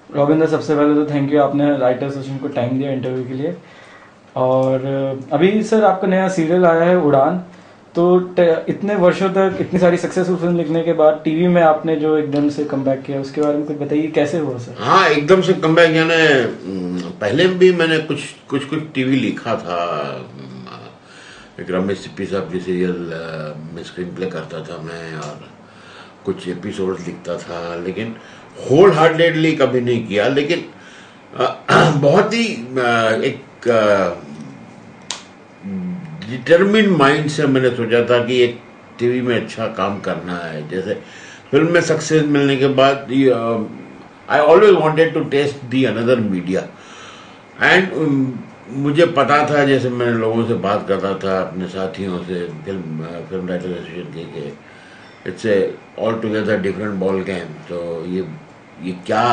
रविंद्र, सबसे पहले तो थैंक यू, आपने राइटर सेशन को टाइम दिया इंटरव्यू के लिए। और अभी सर आपका नया सीरियल आया है उड़ान। तो इतने वर्षों तक इतनी सारी सक्सेसफुल फिल्म लिखने के बाद टीवी में आपने जो एकदम से कमबैक किया, उसके बारे में कुछ बताइए, कैसे हुआ सर? हाँ, एकदम से कमबैक यानी पहले भी मैंने कुछ कुछ कुछ टीवी लिखा था। एक रमेश सिप्पी साहब की सीरियल में स्क्रीन प्ले करता था मैं, और कुछ एपिसोड लिखता था, लेकिन होल हार्टेडली कभी नहीं किया। लेकिन बहुत ही एक डिटर्मिन माइंड से मैंने सोचा था कि एक टीवी में अच्छा काम करना है। जैसे फिल्म में सक्सेस मिलने के बाद I always wanted to test the another media. And मुझे पता था, जैसे मैं लोगों से बात करता था अपने साथियों से, फिल्म राइटर एसोसिएशन के it's a all together different ball game. तो ये क्या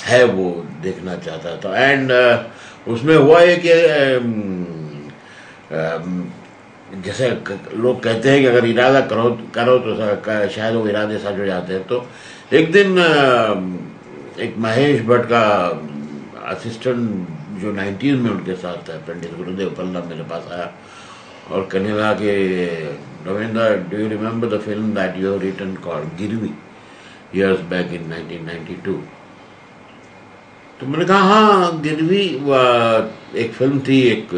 है वो देखना चाहता था। एंड उसमें हुआ है कि जैसे लोग कहते हैं कि अगर इरादा करो करो तो शायद वो इरादे सच हो जाते हैं। तो एक दिन एक महेश भट्ट का असिस्टेंट जो 90s में उनके साथ था, पंडित गुरुदेव पल्लव, मेरे पास आया और कहने लगा कि Ravindra, do you remember the film that you have written called Girvi years back in 1992? तो मैंने कहा हाँ, गिरवी एक फिल्म थी, एक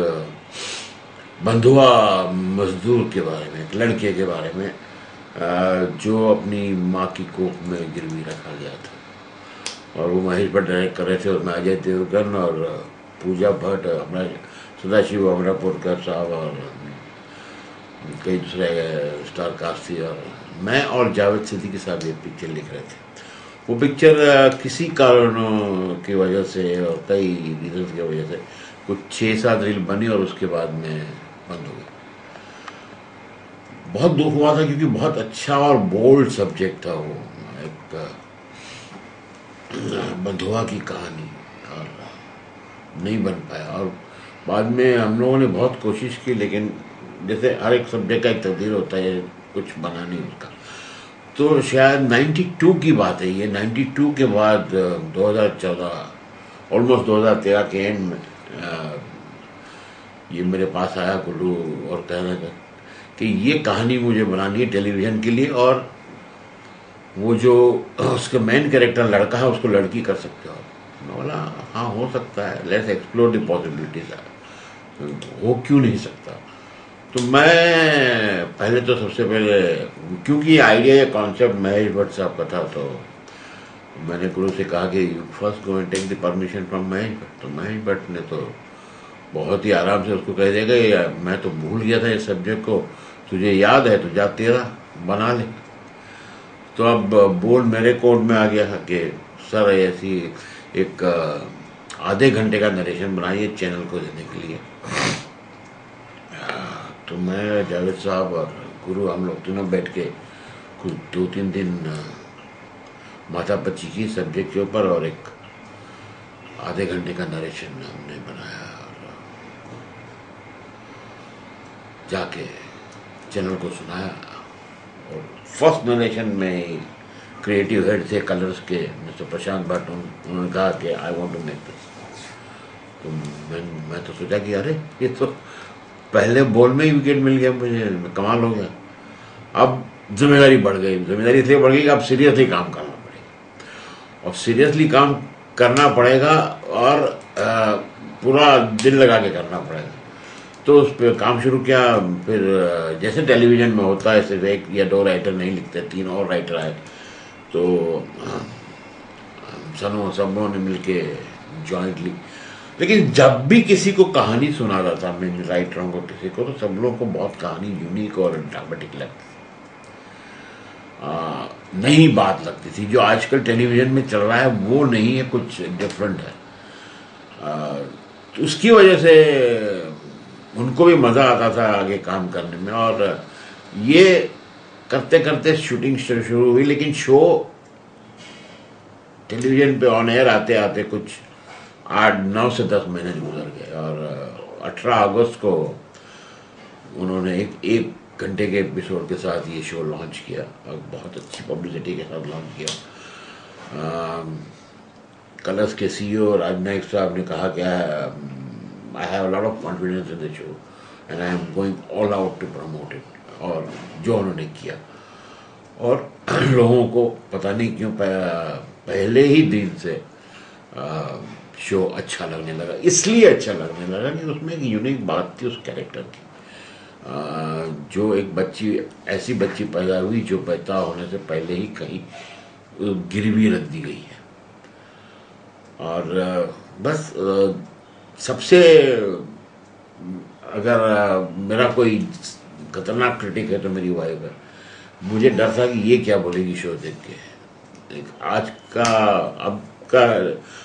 बंधुआ मजदूर के बारे में, एक लड़के के बारे में जो अपनी माँ की कोख में गिरवी रखा गया था। और वो महेश भट्ट डायरेक्ट कर रहे थे, उसमें अजय देवगन और पूजा भट्ट, हमारा सदाशिव अमरापुरकर साहब और कई दूसरे स्टार कास्ट थी। और मैं और जावेद सिद्दीकी साहब ये पिक्चर लिख रहे थे। वो पिक्चर किसी कारणों की वजह से और कई रीजन की वजह से कुछ 6-7 रील बनी और उसके बाद में बंद हो गई। बहुत दुख हुआ था क्योंकि बहुत अच्छा और बोल्ड सब्जेक्ट था वो, एक बंधुआ की कहानी, और नहीं बन पाया। और बाद में हम लोगों ने बहुत कोशिश की, लेकिन जैसे हर एक सब्जेक्ट का एक तकदीर होता है, कुछ बना नहीं उसका। तो शायद 92 की बात है ये, 92 के बाद 2014 ऑलमोस्ट 2013 के एंड में ये मेरे पास आया गुल्लू और कहने लगा कि ये कहानी मुझे बनानी है टेलीविज़न के लिए, और वो जो उसका मेन कैरेक्टर लड़का है उसको लड़की कर सकते हो। मैं बोला हाँ, हो सकता है, लेट्स एक्सप्लोर द पॉसिबिलिटीज, हो क्यों नहीं सकता। तो मैं पहले तो सबसे पहले, क्योंकि आइडिया या कॉन्सेप्ट महेश भट्ट साहब का था, तो मैंने गुरु से कहा कि you first go and take the permission from Mahesh Bhatt. तो महेश भट्ट ने तो बहुत ही आराम से उसको कह देगा, या मैं तो भूल गया था इस सब्जेक्ट को, तुझे याद है तो जा तेरा बना ले। तो अब बोल मेरे कोड में आ गया कि सर ऐसी एक आधे घंटे का नरेशन बनाइए चैनल को देने के लिए। तो मैं, जावेद साहब और गुरु, हम लोग तीनों बैठ के कुछ 2-3 दिन माथापच्ची की सब्जेक्ट के ऊपर, और एक आधे घंटे का नरेशन हमने बनाया और जाके चैनल को सुनाया। और फर्स्ट नरेशन में क्रिएटिव हेड थे कलर्स के मिस्टर प्रशांत भट्ट, उन्होंने कहा कि I want to make this. तो मैं तो सोचा कि अरे ये तो पहले बॉल में ही विकेट मिल गया मुझे, कमाल हो गया। अब जिम्मेदारी बढ़ गई, जिम्मेदारी इसलिए बढ़ गई कि अब सीरियसली काम करना पड़ेगा, और सीरियसली काम करना पड़ेगा, और पूरा दिल लगा के करना पड़ेगा। तो उस पर काम शुरू किया। फिर जैसे टेलीविज़न में होता है, सिर्फ एक या दो राइटर नहीं लिखते, 3 और राइटर आए। तो सब लोगों ने मिलके जॉइंटली, लेकिन जब भी किसी को कहानी सुनाता था मैं राइटरों को, किसी को, तो सब लोगों को बहुत कहानी यूनिक और ड्रामेटिक लगती, नई बात लगती थी। जो आजकल टेलीविज़न में चल रहा है वो नहीं है, कुछ डिफरेंट है। तो उसकी वजह से उनको भी मज़ा आता था आगे काम करने में। और ये करते करते शूटिंग शुरू हुई, लेकिन शो टेलीविज़न पे ऑन एयर आते आते कुछ 8-9 से 10 महीने गुजर गए। और 18 अगस्त को उन्होंने एक घंटे के एपिसोड के साथ ये शो लॉन्च किया, और बहुत अच्छी पब्लिसिटी के साथ लॉन्च किया। कलर्स के सीईओ राजनायक साहब ने कहा कि I have lot of confidence in the show and I am going all out to promote it, और जो उन्होंने किया। और लोगों को पता नहीं क्यों पहले ही दिन से शो अच्छा लगने लगा। इसलिए अच्छा लगने लगा कि उसमें एक यूनिक बात थी उस कैरेक्टर की, जो एक बच्ची, ऐसी बच्ची पैदा हुई जो पैदा होने से पहले ही कहीं गिरवी रख दी गई है। और बस सबसे, अगर मेरा कोई खतरनाक क्रिटिक है तो मेरी वाइफ है। मुझे डर था कि ये क्या बोलेगी शो देख के। आज का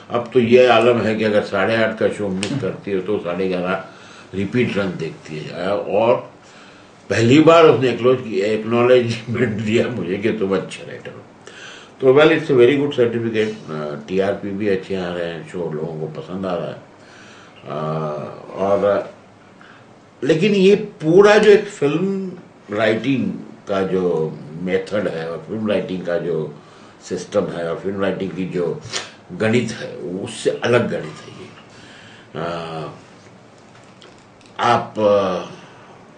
अब तो ये आलम है कि अगर 8:30 का शो मिस करती है तो 11:30 रिपीट रन देखती है। और पहली बार उसने एक्नॉलेजमेंट दिया मुझे कि तुम अच्छे राइटर हो। तो well, it's a very good certificate. TRP भी अच्छे आ रहे हैं, शो लोगों को पसंद आ रहा है। और लेकिन ये पूरा जो एक फिल्म राइटिंग का जो मेथड है और फिल्म राइटिंग का जो सिस्टम है और फिल्म राइटिंग की जो गणित है, उससे अलग गणित है ये। आप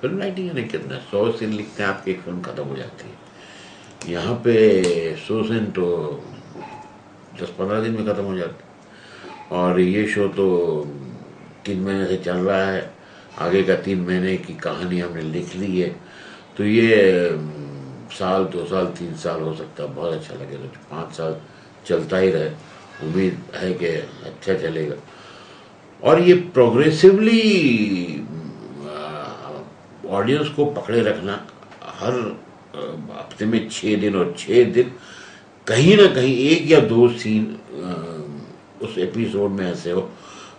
फिल्म राइटिंग यानी कितना 100 सीन लिखते हैं, आपकी एक फिल्म खत्म हो जाती है। यहाँ पे 100 सीन तो 10-15 दिन में खत्म हो जाते हैं। और ये शो तो 3 महीने से चल रहा है, आगे का 3 महीने की कहानी हमने लिख ली है। तो ये साल, 2 साल, 3 साल हो सकता है, बहुत अच्छा लगेगा। तो 5 साल चलता ही रहे, उम्मीद है कि अच्छा चलेगा। और ये प्रोग्रेसिवली ऑडियंस को पकड़े रखना, हर हफ्ते में 6 दिन, और 6 दिन कहीं ना कहीं 1 या 2 सीन उस एपिसोड में ऐसे हो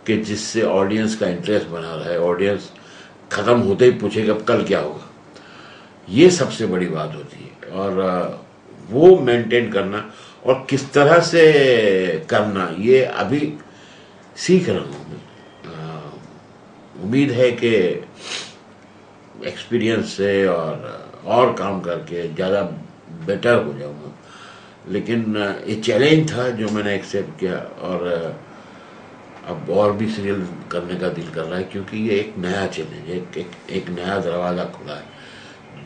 कि जिससे ऑडियंस का इंटरेस्ट बना रहे, ऑडियंस खत्म होते ही पूछेगा अब कल क्या होगा। ये सबसे बड़ी बात होती है। और वो मेंटेन करना और किस तरह से करना, ये अभी सीख रहा हूँ मैं। उम्मीद है कि एक्सपीरियंस से और काम करके ज़्यादा बेटर हो जाऊँगा। लेकिन ये चैलेंज था जो मैंने एक्सेप्ट किया। और अब और भी सीरियल करने का दिल कर रहा है, क्योंकि ये एक नया चैलेंज, एक नया दरवाज़ा खुला है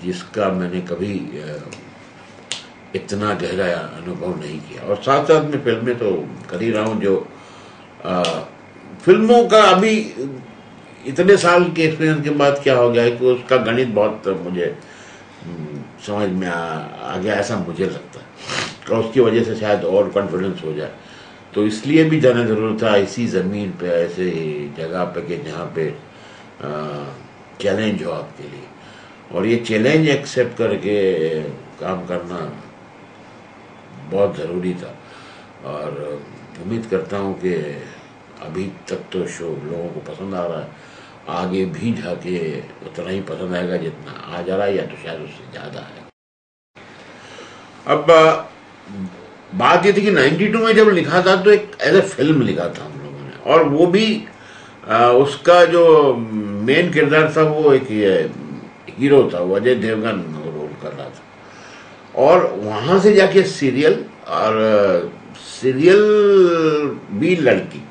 जिसका मैंने कभी इतना गहरा अनुभव नहीं किया। और साथ साथ में फिल्में तो कर ही रहा हूँ। जो फिल्मों का अभी इतने साल के एक्सपीरियंस के बाद क्या हो गया है कि उसका गणित बहुत मुझे समझ में आ गया, ऐसा मुझे लगता है। और उसकी वजह से शायद और कॉन्फिडेंस हो जाए। तो इसलिए भी जाना जरूर था इसी ज़मीन पे, ऐसे जगह पे कि जहाँ पे चैलेंज हो आपके लिए। और ये चैलेंज एक्सेप्ट करके काम करना बहुत ज़रूरी था। और उम्मीद करता हूँ कि अभी तक तो शो लोगों को पसंद आ रहा है, आगे भी जाके उतना ही पसंद आएगा जितना आ जा रहा है, या तो शायद उससे ज़्यादा है। अब बात ये थी कि 92 में जब लिखा था तो एक एज ए फिल्म लिखा था हम लोगों ने, और वो भी उसका जो मेन किरदार था वो एक हीरो था, वो अजय देवगन रोल कर रहा था। और वहाँ से जाके सीरियल, और सीरियल भी लड़की,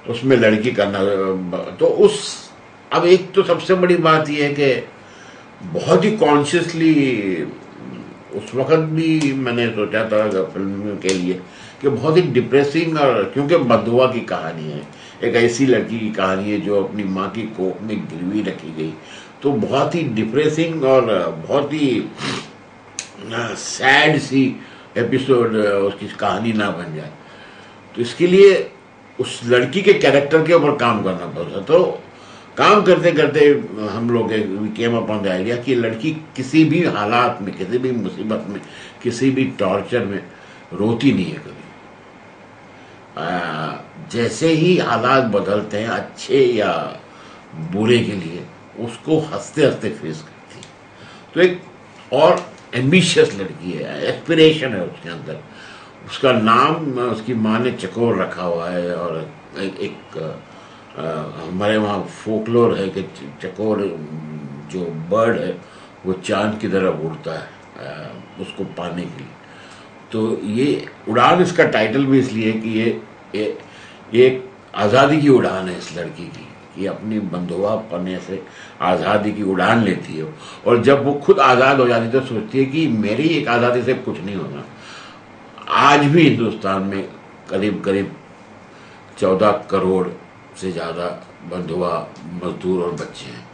उसमें लड़की करना, तो अब एक तो सबसे बड़ी बात यह है कि बहुत ही कॉन्शियसली उस वक्त भी मैंने सोचा था फिल्म के लिए कि बहुत ही डिप्रेसिंग, और क्योंकि बददुआ की कहानी है, एक ऐसी लड़की की कहानी है जो अपनी माँ की कोख में गिरवी रखी गई, तो बहुत ही डिप्रेसिंग और बहुत ही सैड सी एपिसोड उसकी कहानी ना बन जाए। तो इसके लिए उस लड़की के कैरेक्टर के ऊपर काम करना पड़ता। तो काम करते करते हम लोग केम अपॉन द आइडिया कि लड़की किसी भी हालात में, किसी भी मुसीबत में, किसी भी टॉर्चर में रोती नहीं है कभी। जैसे ही हालात बदलते हैं अच्छे या बुरे के लिए, उसको हंसते हंसते फेस करती है। तो एक और एम्बिशियस लड़की है, एस्पिरेशन है उसके अंदर। उसका नाम उसकी माँ ने चकोर रखा हुआ है, और एक हमारे वहाँ फोकलोर है कि चकोर जो बर्ड है वो चांद की तरफ उड़ता है उसको पाने के लिए। तो ये उड़ान इसका टाइटल भी इसलिए कि ये ये एक आज़ादी की उड़ान है इस लड़की की, कि अपनी बंधुआ पन्ने से आज़ादी की उड़ान लेती है, और जब वो खुद आज़ाद हो जाती है तो सोचती है कि मेरी एक आज़ादी से कुछ नहीं होना। आज भी हिंदुस्तान में करीब करीब 14 करोड़ से ज़्यादा बंधुआ मजदूर और बच्चे हैं,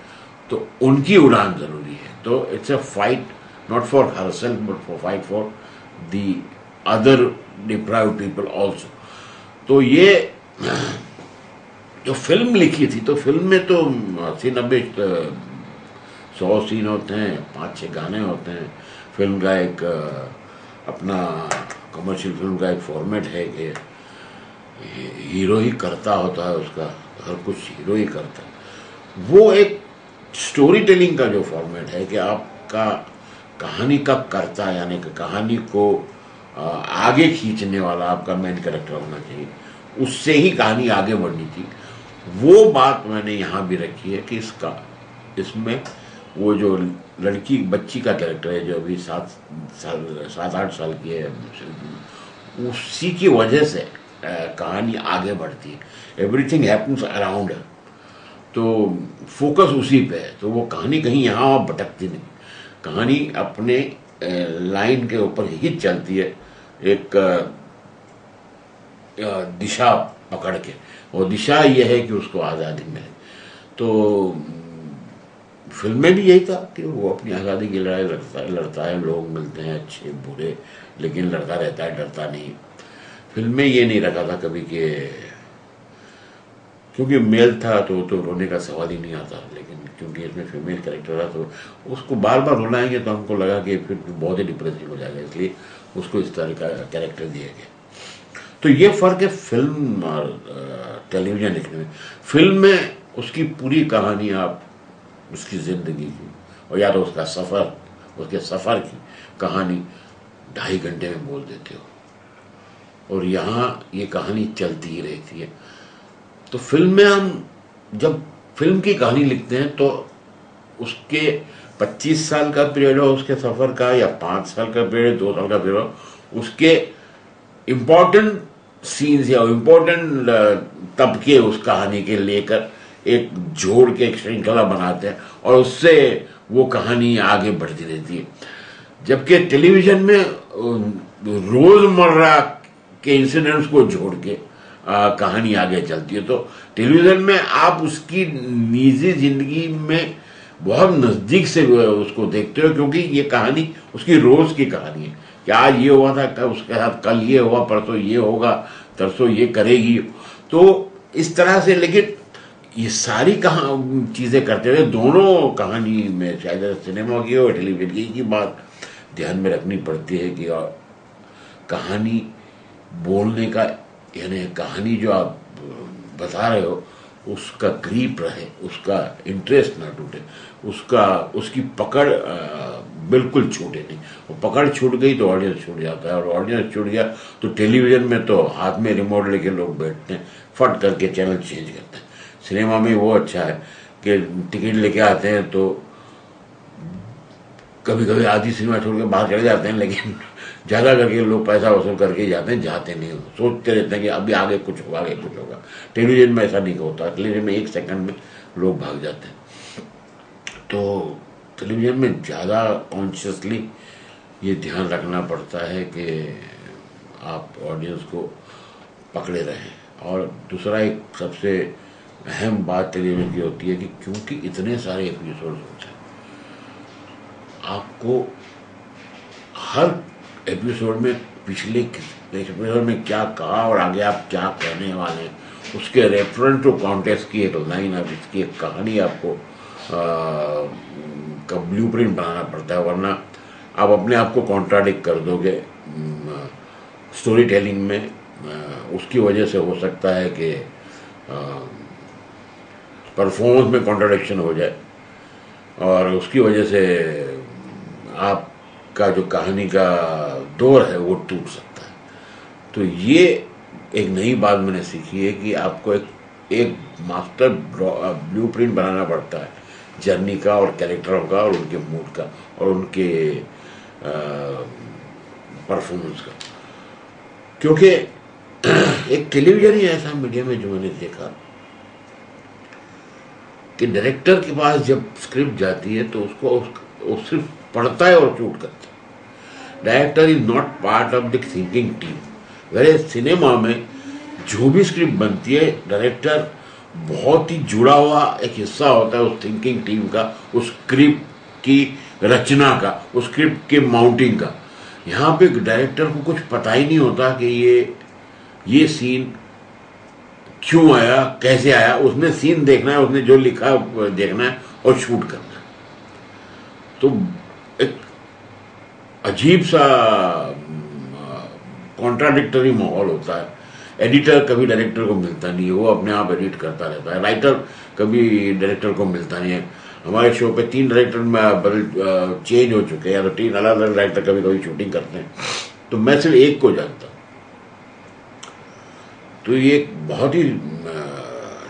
तो उनकी उड़ान ज़रूरी है। तो it's a fight not for herself but for fight for the other deprived people also. तो ये जो फिल्म लिखी थी, तो फिल्म में तो 80-90 100 सीन होते हैं, 5-6 गाने होते हैं। फिल्म का एक अपना कमर्शियल फिल्म का एक फॉर्मेट है कि हीरो ही करता होता है, उसका हर कुछ हीरो ही करता है। वो एक स्टोरी टेलिंग का जो फॉर्मेट है कि आपका कहानी का कर्ता, यानी कि कहानी को आगे खींचने वाला आपका मेन कैरेक्टर होना चाहिए, उससे ही कहानी आगे बढ़नी थी। वो बात मैंने यहाँ भी रखी है कि इसमें वो जो लड़की बच्ची का कैरेक्टर है, जो अभी 7-8 साल की है, उसी की वजह से कहानी आगे बढ़ती है। एवरीथिंग हैपन्स अराउंड, तो फोकस उसी पे है, तो वो कहानी कहीं यहाँ वहाँ भटकती नहीं। कहानी अपने लाइन के ऊपर ही चलती है, एक दिशा पकड़ के। और दिशा ये है कि उसको आज़ादी मिले। तो फिल्म में भी यही था कि वो अपनी आज़ादी की लड़ाई लड़ता है, लोग मिलते हैं अच्छे बुरे, लेकिन लड़ता रहता है, डरता नहीं। फिल्म में ये नहीं रखा था कभी कि क्योंकि मेल था तो रोने का सवाल ही नहीं आता, लेकिन क्योंकि इसमें फीमेल कैरेक्टर था तो उसको बार बार रुलाएंगे तो हमको लगा कि फिर बहुत ही डिप्रेसिव हो जाएगा, इसलिए उसको इस तरह का कैरेक्टर दिया गया। तो ये फ़र्क है फिल्म और टेलीविज़न लिखने में। फिल्म में उसकी पूरी कहानी आप उसकी ज़िंदगी की, और या तो उसका सफ़र, उसके सफ़र की कहानी 2.5 घंटे में बोल देते हो, और यहाँ ये कहानी चलती ही रहती है। तो फिल्म में हम जब फिल्म की कहानी लिखते हैं तो उसके 25 साल का पीरियड हो उसके सफ़र का, या 5 साल का पीरियड, 2 साल का पीरियड हो, उसके इम्पोर्टेंट सीन्स या इम्पोर्टेंट तबके उस कहानी के लेकर एक जोड़ के एक श्रृंखला बनाते हैं, और उससे वो कहानी आगे बढ़ती रहती है। जबकि टेलीविज़न में रोज़मर्रा के इंसिडेंट्स को जोड़ के कहानी आगे चलती है। तो टेलीविज़न में आप उसकी निजी जिंदगी में बहुत नज़दीक से उसको देखते हो, क्योंकि ये कहानी उसकी रोज़ की कहानी है कि आज ये हुआ था, कल उसके साथ कल ये हुआ, परसों ये होगा, तरसों ये करेगी। तो इस तरह से, लेकिन ये सारी चीज़ें करते हुए दोनों कहानी में, शायद सिनेमा की और टेलीविज़न की बात ध्यान में रखनी पड़ती है कि कहानी बोलने का, यानी कहानी जो आप बता रहे हो उसका ग्रीप रहे, उसका इंटरेस्ट ना टूटे, उसकी पकड़ बिल्कुल छूटे नहीं। और पकड़ छूट गई तो ऑडियंस छूट जाता है, और ऑडियंस छूट गया तो टेलीविज़न में तो हाथ में रिमोट लेके लोग बैठते हैं, फट करके चैनल चेंज करते हैं। सिनेमा में वो अच्छा है कि टिकट लेके आते हैं तो कभी कभी आधी सिनेमा छोड़ के बाहर चले जाते हैं, लेकिन ज़्यादा करके लोग पैसा वसूल करके जाते हैं, जाते नहीं, सोचते रहते हैं कि अभी आगे कुछ होगा, आगे कुछ होगा। टेलीविज़न में ऐसा नहीं होता, टेलीविज़न में 1 सेकंड में लोग भाग जाते हैं। तो टेलीविज़न में ज़्यादा कॉन्शियसली ये ध्यान रखना पड़ता है कि आप ऑडियंस को पकड़े रहें। और दूसरा एक सबसे अहम बात टेलीविज़न की होती है कि क्योंकि इतने सारे एपिसोड होते हैं, आपको हर एपिसोड में पिछले एपिसोड में क्या कहा और आगे आप क्या कहने वाले हैं, उसके रेफरेंस टू कॉन्टेक्स्ट की एक लाइन, आप इसकी एक कहानी आपको का ब्लूप्रिंट बनाना पड़ता है, वरना आप अपने आप को कॉन्ट्राडिक्ट कर दोगे स्टोरी टेलिंग में। उसकी वजह से हो सकता है कि परफॉर्मेंस में कॉन्ट्राडिक्शन हो जाए, और उसकी वजह से आपका जो कहानी का दौर है वो टूट सकता है। तो ये एक नई बात मैंने सीखी है कि आपको एक मास्टर ब्लूप्रिंट बनाना पड़ता है जर्नी का, और कैरेक्टरों का, और उनके मूड का, और उनके परफॉर्मेंस का। क्योंकि एक टेलीविजन ही ऐसा मीडियम है जो मैंने देखा कि डायरेक्टर के पास जब स्क्रिप्ट जाती है तो उसको वो सिर्फ पढ़ता है और शूट करता है। Director is not part of the thinking team. वैसे सिनेमा में जो भी स्क्रिप्ट बनती है, डायरेक्टर बहुत ही जुड़ा हुआ एक हिस्सा होता है उस थिंकिंग टीम का, उस स्क्रिप्ट की रचना का, उस स्क्रिप्ट के माउंटिंग का। यहाँ पे डायरेक्टर को कुछ पता ही नहीं होता कि ये सीन क्यों आया, कैसे आया। उसने सीन देखना है, उसने जो लिखा देखना है और शूट करना है। तो एक अजीब सा कॉन्ट्राडिक्टरी माहौल होता है। एडिटर कभी डायरेक्टर को मिलता नहीं है, वो अपने आप एडिट करता रहता है। राइटर कभी डायरेक्टर को मिलता नहीं है। हमारे शो पे 3 डायरेक्टर चेंज हो चुके हैं, या तो 3 अलग अलग डायरेक्टर कभी कभी शूटिंग करते हैं, तो मैं सिर्फ एक को जानता हूँ। तो ये बहुत ही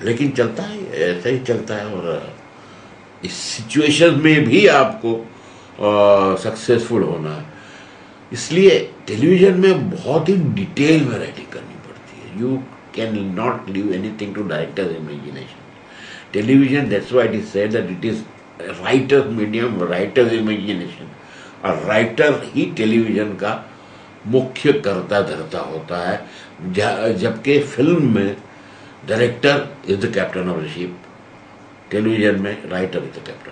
लेकिन चलता है, ऐसा ही चलता है। और इस सिचुएशन में भी आपको सक्सेसफुल होना है। इसलिए टेलीविजन में बहुत ही डिटेल में राइटिंग करनी पड़ती है। You can not leave anything to director's imagination. Television, that's why it is said that it is writer's medium, writer's imagination. और राइटर ही टेलीविजन का मुख्य कर्ता धर्ता होता है, जबकि फिल्म में director is the captain of the ship, television में राइटर इज द कैप्टन।